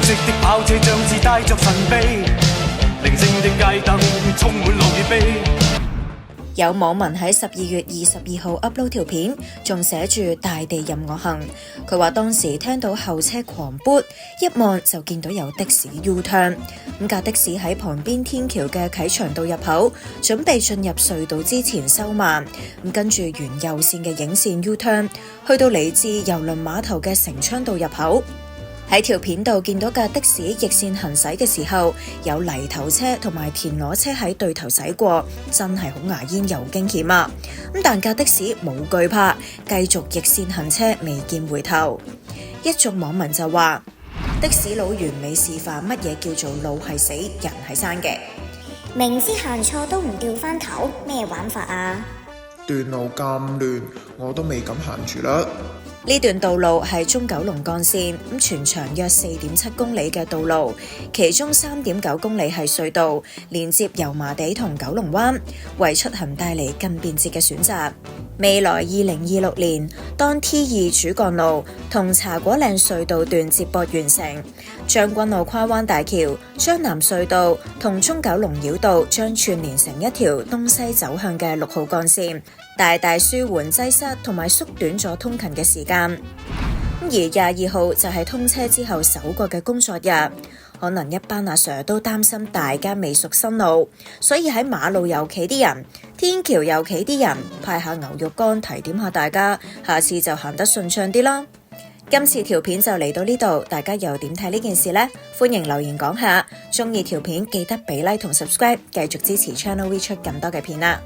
色的跑車像是帶着神秘，寧靜的街燈充滿怒與悲。有網民喺12月22號 upload 條片，仲寫住大地任我行。佢話當時聽到後車狂撥，一望就見到有的士 U-turn。咁架的士喺旁邊天橋嘅啟祥道入口，準備進入隧道之前收慢。咁跟住沿右線嘅影線 U-turn，去到嚟自郵輪碼頭嘅成昌道入口。喺條片度見到架的士逆線行駛嘅時候，有泥頭車同埋田螺車喺對頭駛過，真係好牙煙又驚險啊！但架的士冇懼怕，繼續逆線行車，未見回頭。一眾網民就話：的士佬完美示範乜嘢叫做路係死，人係生嘅。明知行錯都唔掉返頭，咩玩法啊？段路咁亂，我都未敢行住啦。呢段道路係中九龍幹線，全長約4.7公里嘅道路，其中3.9公里係隧道，連接油麻地同九龍灣，為出行帶嚟更便捷嘅選擇。未來2026年，當 T2 主幹路同茶果嶺隧道段接駁完成，將軍澳跨灣大橋、將南隧道同中九龍繞道將串連成一條東西走向嘅6號幹線，大大舒緩擠塞同埋縮短咗通勤嘅時間。而22號就係通車之後首個嘅工作日，可能一班阿 Sir 都擔心大家未熟新路，所以喺馬路右企啲人、天橋右企啲人派下牛肉乾提點下大家，下次就行得順暢啲啦。今次條片就嚟到呢度，大家又點睇呢件事呢？歡迎留言講下，鍾意條片記得俾 like 同 subscribe，繼續支持 Channel V 出更多嘅片啦。